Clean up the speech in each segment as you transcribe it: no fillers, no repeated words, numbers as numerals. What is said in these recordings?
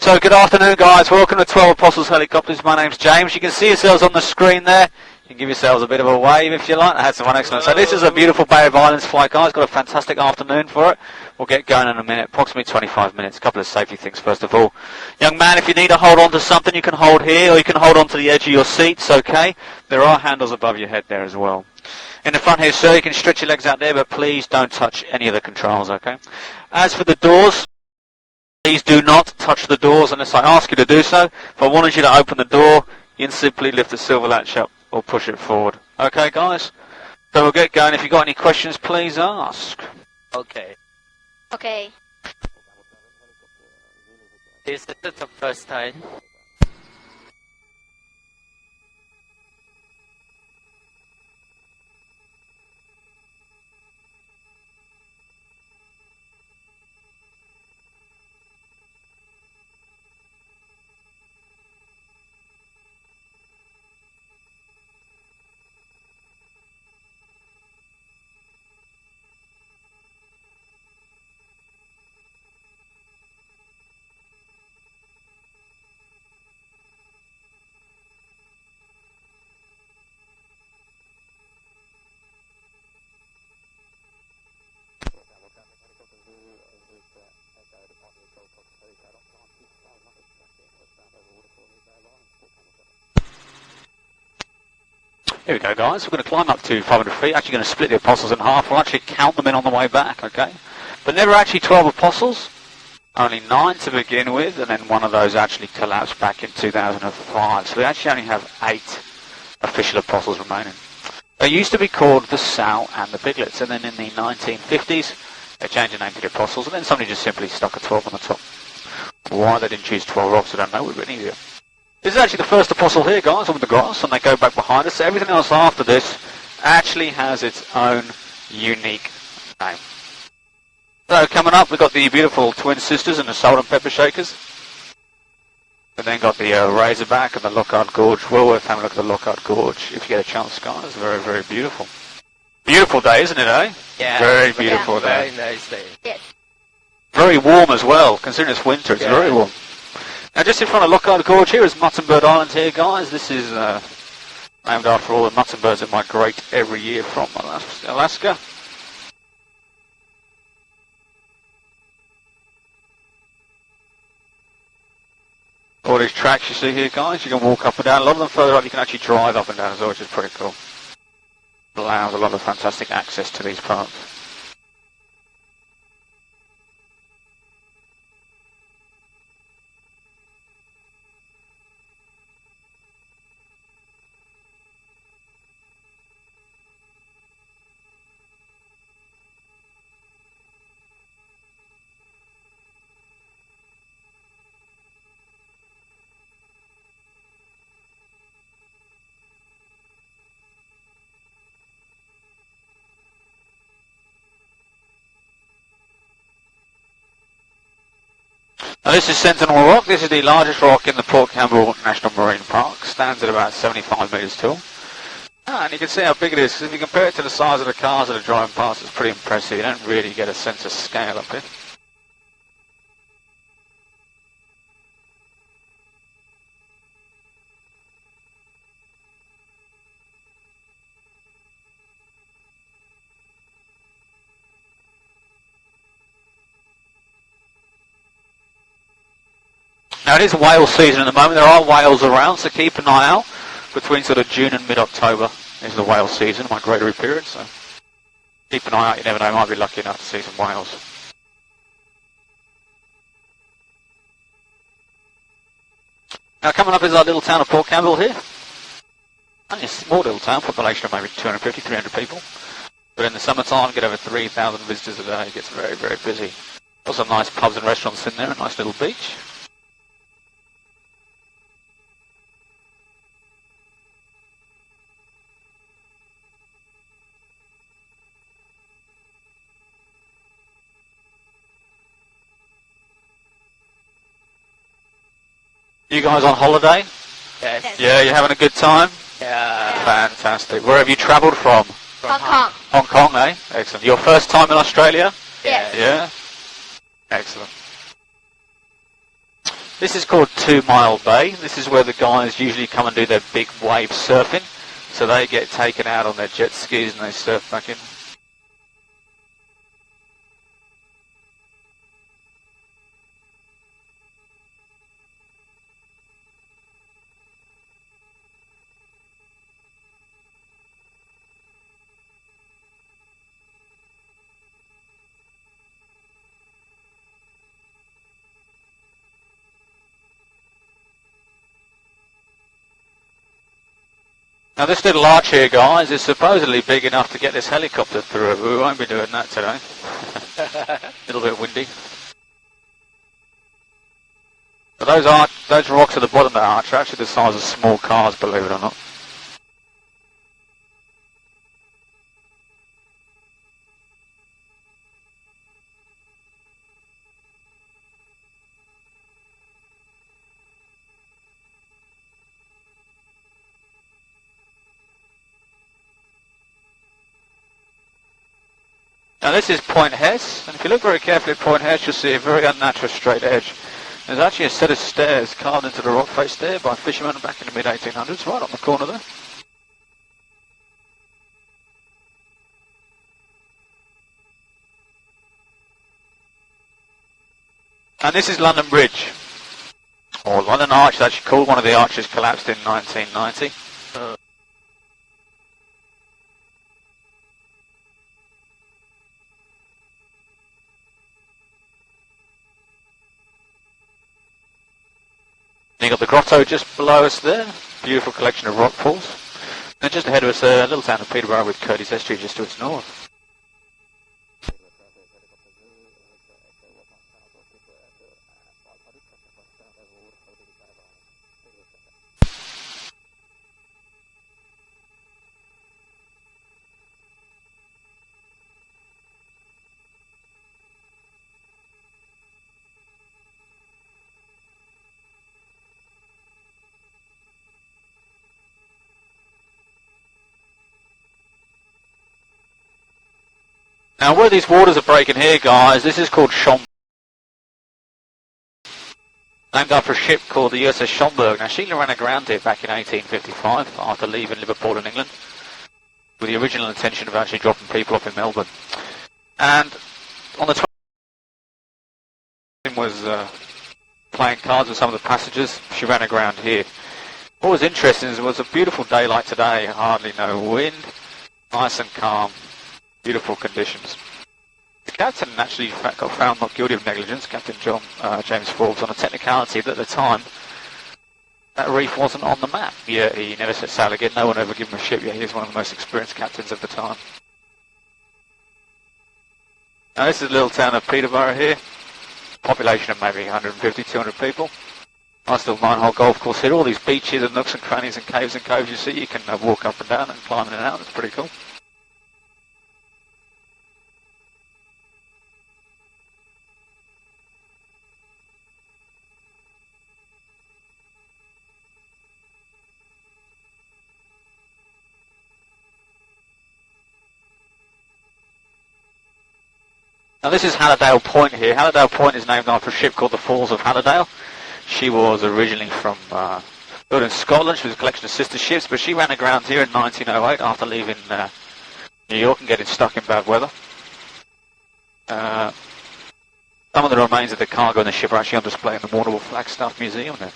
So good afternoon guys, welcome to 12 Apostles Helicopters. My name's James. You can see yourselves on the screen there. You can give yourselves a bit of a wave if you like. I had some excellent. So this is a beautiful Bay of Islands flight, guys. Got a fantastic afternoon for it. We'll get going in a minute, approximately 25 minutes. A couple of safety things first of all. Young man, if you need to hold on to something, you can hold here or you can hold on to the edge of your seats, okay? There are handles above your head there as well. In the front here, sir, you can stretch your legs out there, but please don't touch any of the controls, okay? As for the doors, please do not touch the doors unless I ask you to do so. If I wanted you to open the door, you can simply lift the silver latch up or push it forward. Okay, guys? So we'll get going. If you've got any questions, please ask. Okay. Okay. Is it the first time? Here we go, guys. We're going to climb up to 500 feet. Actually going to split the apostles in half. We'll actually count them in on the way back, okay? But never actually 12 apostles. Only 9 to begin with, and then one of those actually collapsed back in 2005. So we actually only have 8 official apostles remaining. They used to be called the Sow and the Biglets, and then in the 1950s, they changed the name to the apostles, and then somebody just simply stuck a 12 on the top. Why they didn't choose 12 rocks, I don't know. It would have been easier. This is actually the first apostle here, guys, on the grass, and they go back behind us. So everything else after this actually has its own unique name. So coming up, we've got the beautiful twin sisters and the salt and pepper shakers. We then got the Razorback and the Lockhart Gorge. Well worth having a look at the Lockhart Gorge if you get a chance, guys. It's very, very beautiful. Beautiful day, isn't it, eh? Yeah. Very beautiful day. Very nice day. Yes. Very warm as well, considering it's winter. It's very warm. Now, just in front of Lockhart Gorge here is Muttonbird Island here, guys. This is named after all the muttonbirds that migrate every year from Alaska. All these tracks you see here, guys, you can walk up and down. A lot of them further up, you can actually drive up and down as well, which is pretty cool. It allows a lot of fantastic access to these parks. Now this is Sentinel Rock. This is the largest rock in the Port Campbell National Marine Park. Stands at about 75 metres tall. And you can see how big it is, because if you compare it to the size of the cars that are driving past, it's pretty impressive. You don't really get a sense of scale up here. Now it is whale season at the moment. There are whales around, so keep an eye out. Between sort of June and mid-October is the whale season, migratory period, so keep an eye out. You never know, you might be lucky enough to see some whales. Now coming up is our little town of Port Campbell here. Only a small little town, population of maybe 250, 300 people. But in the summertime, get over 3,000 visitors a day. It gets very, very busy. Got some nice pubs and restaurants in there, a nice little beach. You guys on holiday? Yes. Yeah, you having a good time? Yeah. Fantastic. Where have you travelled from? Hong Kong. Hong Kong, eh? Excellent. Your first time in Australia? Yes. Yeah? Excellent. This is called 2 Mile Bay. This is where the guys usually come and do their big wave surfing. So they get taken out on their jet skis and they surf back in. Now this little arch here, guys, is supposedly big enough to get this helicopter through, but we won't be doing that today. A little bit windy. But those rocks at the bottom of the arch are actually the size of small cars, believe it or not. Now this is Point Hess, and if you look very carefully at Point Hess, you'll see a very unnatural straight edge. There's actually a set of stairs carved into the rock face there by fishermen back in the mid-1800s, right on the corner there. And this is London Bridge, or London Arch, it's actually called. One of the arches collapsed in 1990. You got the grotto just below us there, beautiful collection of rock pools. And just ahead of us, a little town of Peterborough with Curtis Estuary just to its north. Now where these waters are breaking here, guys, this is called Schomburg. Named after a ship called the USS Schomburg. Now Sheila ran aground here back in 1855 after leaving Liverpool in England with the original intention of actually dropping people off in Melbourne. And on the 20th was playing cards with some of the passengers. She ran aground here. What was interesting is it was a beautiful day like today, hardly no wind, nice and calm. Beautiful conditions. The captain actually got found not guilty of negligence, Captain James Forbes, on a technicality that at the time that reef wasn't on the map. Yeah, he never set sail again. No one ever gave him a ship yet. He was one of the most experienced captains of the time. Now this is the little town of Peterborough here. Population of maybe 150, 200 people. Nice little 9-hole golf course here. All these beaches and nooks and crannies and caves you see. You can walk up and down and climb in and out. It's pretty cool. Now this is Hallidale Point here. Hallidale Point is named after a ship called the Falls of Hallidale. She was originally from built in Scotland. She was a collection of sister ships, but she ran aground here in 1908 after leaving New York and getting stuck in bad weather. Some of the remains of the cargo in the ship are actually on display in the Warrnambool Flagstaff Museum there.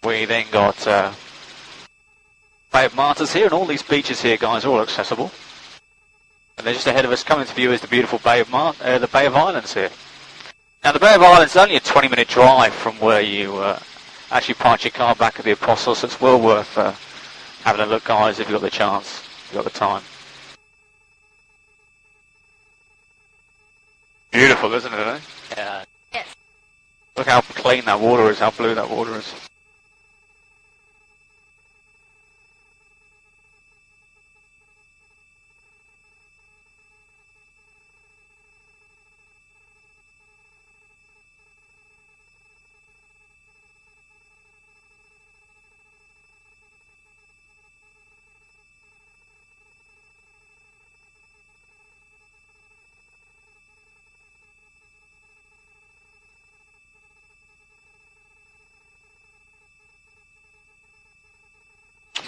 We then got Bay of Martyrs here, and all these beaches here, guys, are all accessible. And then just ahead of us, coming to view, is the beautiful Bay of Islands here. Now the Bay of Islands is only a 20-minute drive from where you actually parked your car back at the Apostles, so it's well worth having a look, guys, if you've got the chance, if you've got the time. Beautiful, isn't it, eh? Yeah. Yes. Look how clean that water is, how blue that water is.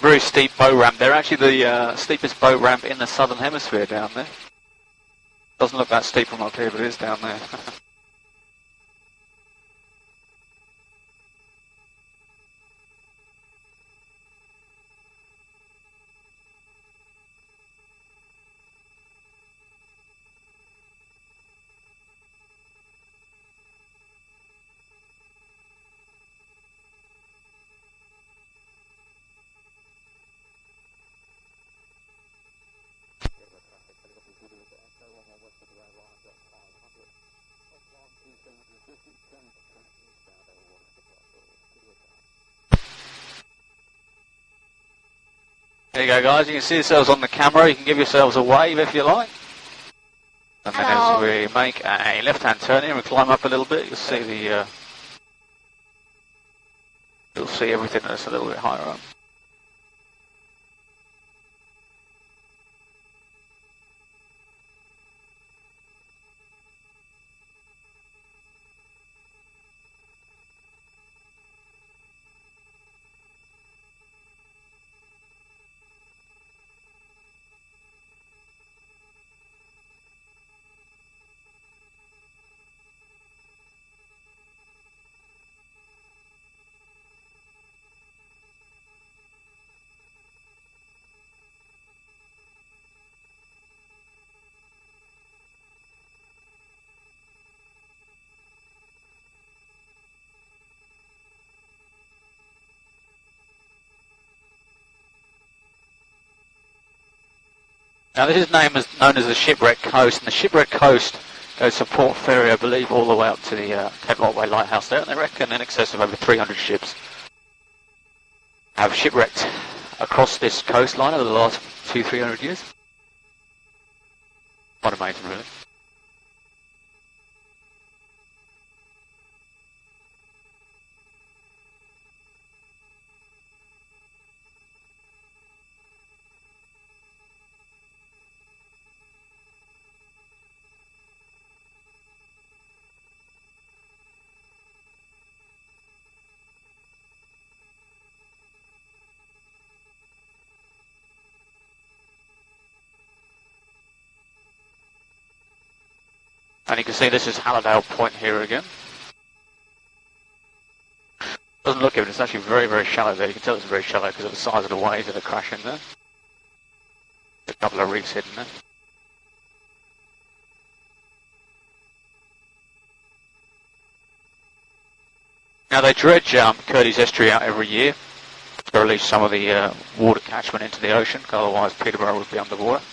very steep boat ramp. They're actually the steepest boat ramp in the southern hemisphere down there. Doesn't look that steep from up here, but it is down there. There you go, guys. You can see yourselves on the camera. You can give yourselves a wave if you like. And then Hello. as we make a left-hand turn here and we climb up a little bit, you'll see you'll see everything that's a little bit higher up. Now this is known as the Shipwreck Coast, and the Shipwreck Coast goes from Port Fairy, I believe, all the way up to the Cape Otway Lighthouse there, and they reckon in excess of over 300 ships have shipwrecked across this coastline over the last 200-300 years. Quite amazing, really. And you can see this is Hallidale Point here again. Doesn't look it, but it's actually very, very shallow there. You can tell it's very shallow because of the size of the waves that are crashing there. A couple of reefs hidden there. Now they dredge Curtis Estuary out every year to release some of the water catchment into the ocean, otherwise Peterborough would be underwater.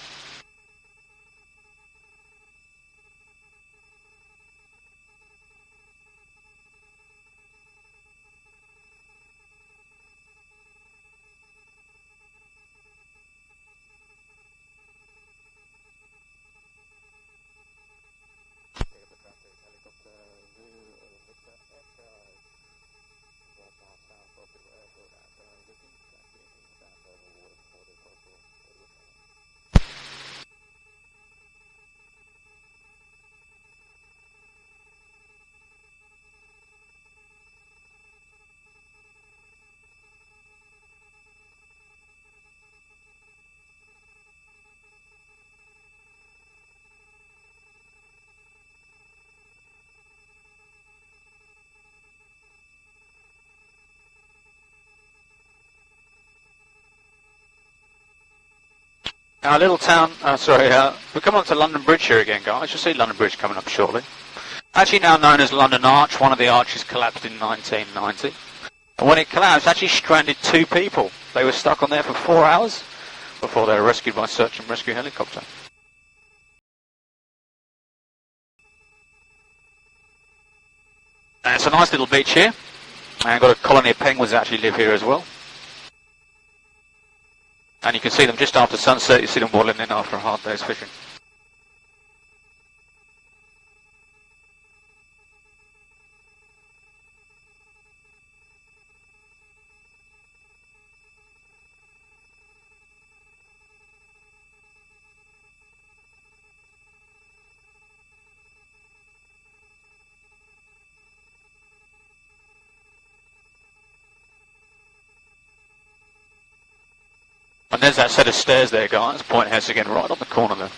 Our little town, we're coming up to London Bridge here again, guys. You'll see London Bridge coming up shortly. Actually now known as London Arch. One of the arches collapsed in 1990. And when it collapsed, actually stranded 2 people. They were stuck on there for 4 hours before they were rescued by search and rescue helicopter. And it's a nice little beach here. And got a colony of penguins that actually live here as well. And you can see them just after sunset. You see them waddling in after a hard day's fishing. And there's that set of stairs there, guys. Point house again, right on the corner there.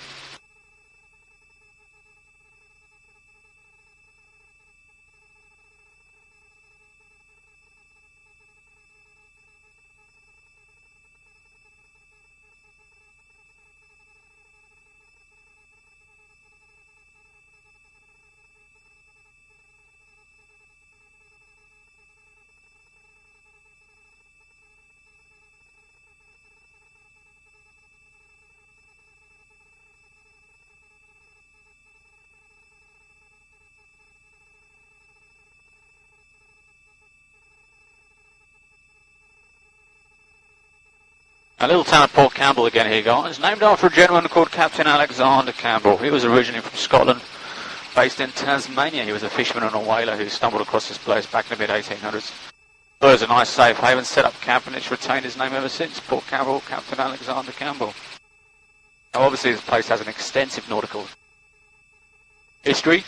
A little town of Port Campbell again here, guys. Named after a gentleman called Captain Alexander Campbell. He was originally from Scotland, based in Tasmania. He was a fisherman and a whaler who stumbled across this place back in the mid-1800s. Thought it was a nice safe haven, set up camp, and it's retained his name ever since. Port Campbell, Captain Alexander Campbell. Now obviously this place has an extensive nautical history.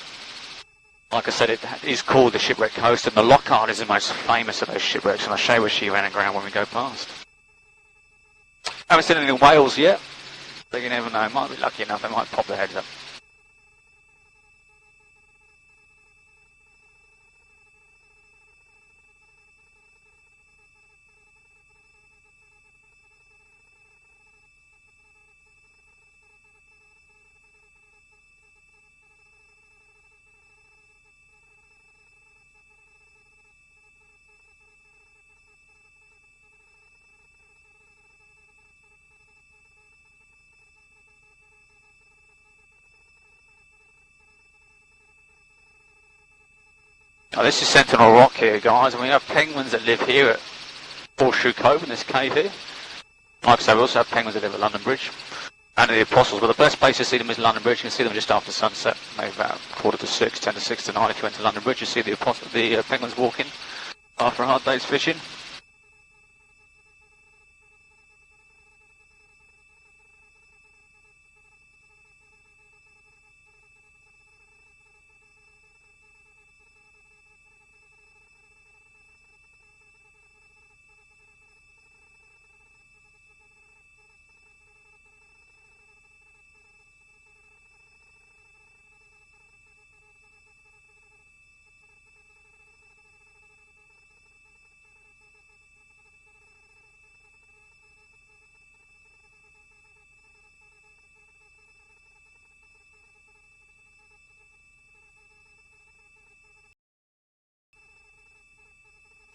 Like I said, it is called the Shipwreck Coast, and the Lockhart is the most famous of those shipwrecks, and I'll show you where she ran aground when we go past. Haven't seen any whales yet, but you never know. Might be lucky enough, they might pop their heads up. Now this is Sentinel Rock here, guys, and we have penguins that live here at Horseshoe Cove in this cave here. Like I say, we also have penguins that live at London Bridge and the Apostles, but the best place to see them is London Bridge. You can see them just after sunset, maybe about 5:45, 10 to 6 to 9 if you went to London Bridge. You see the penguins walking after a hard day's fishing.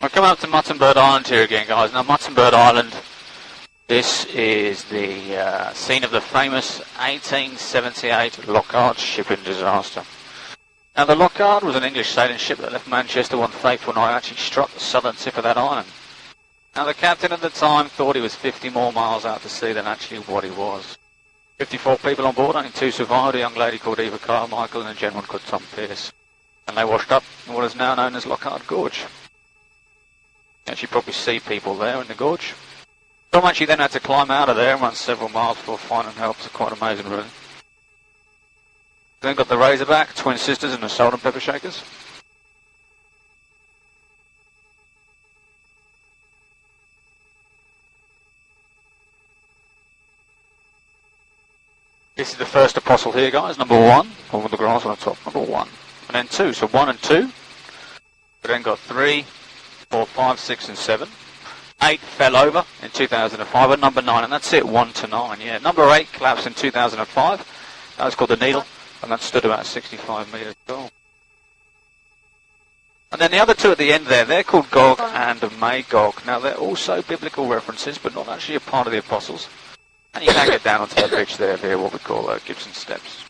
We're coming up to Muttonbird Island here again, guys. Now, Muttonbird Island, this is the scene of the famous 1878 Lockhart shipping disaster. Now, the Lockhart was an English sailing ship that left Manchester one fateful night and actually struck the southern tip of that island. Now, the captain at the time thought he was 50 more miles out to sea than actually what he was. 54 people on board, only 2 survived, a young lady called Eva Carmichael and a gentleman called Tom Pearce. And they washed up in what is now known as Lockhart Gorge. You actually probably see people there in the gorge. Tom actually then had to climb out of there and run several miles before finding help. It's quite amazing, really. Then got the Razorback, Twin Sisters and the Salt and Pepper Shakers. This is the first Apostle here, guys, number 1, over the grass on the top, number 1. And then 2, so 1 and 2. We then got 3, 4, 5, 6 and 7. 8 fell over in 2005, and number 9, and that's it, 1 to 9, yeah. Number 8 collapsed in 2005, that was called the Needle, and that stood about 65 metres tall. And then the other 2 at the end there, they're called Gog and Magog. Now they're also biblical references, but not actually a part of the Apostles. And you can get down onto the beach there via what we call Gibson Steps.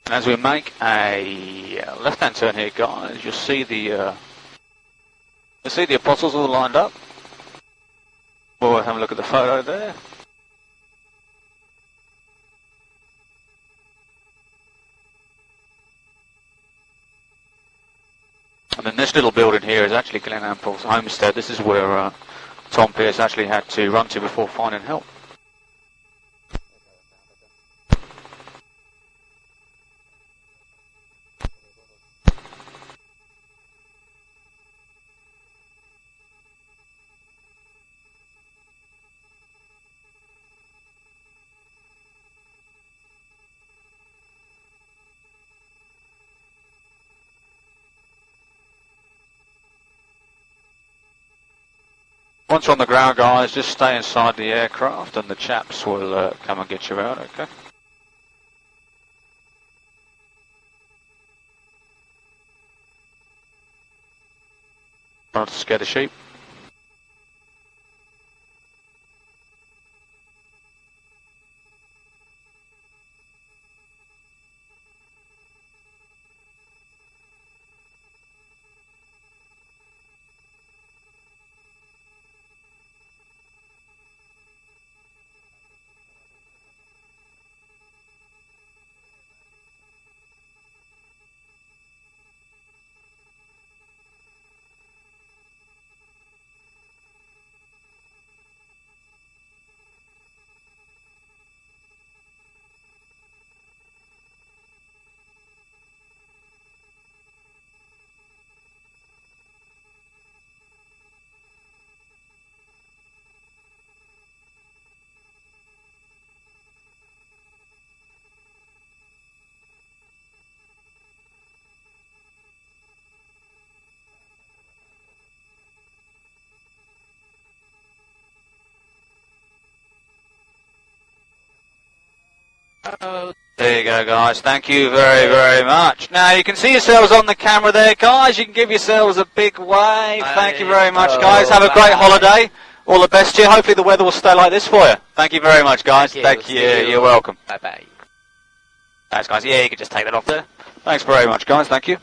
And as we make a left-hand turn here, guys, you'll see the apostles all lined up. We'll have a look at the photo there. And then this little building here is actually Glen Ample's homestead. This is where Tom Pearce actually had to run to before finding help. Once you're on the ground, guys, just stay inside the aircraft and the chaps will come and get you out, okay? Try not to scare the sheep. Oh, There you go, guys. Thank you very, very much. Now, you can see yourselves on the camera there, guys. You can give yourselves a big wave. Thank you very much, guys. Have a great holiday. All the best to you. Hopefully the weather will stay like this for you. Thank you very much, guys. Thank you. You're welcome. Bye-bye. Thanks, guys. Yeah, you can just take that off there. Thanks very much, guys. Thank you.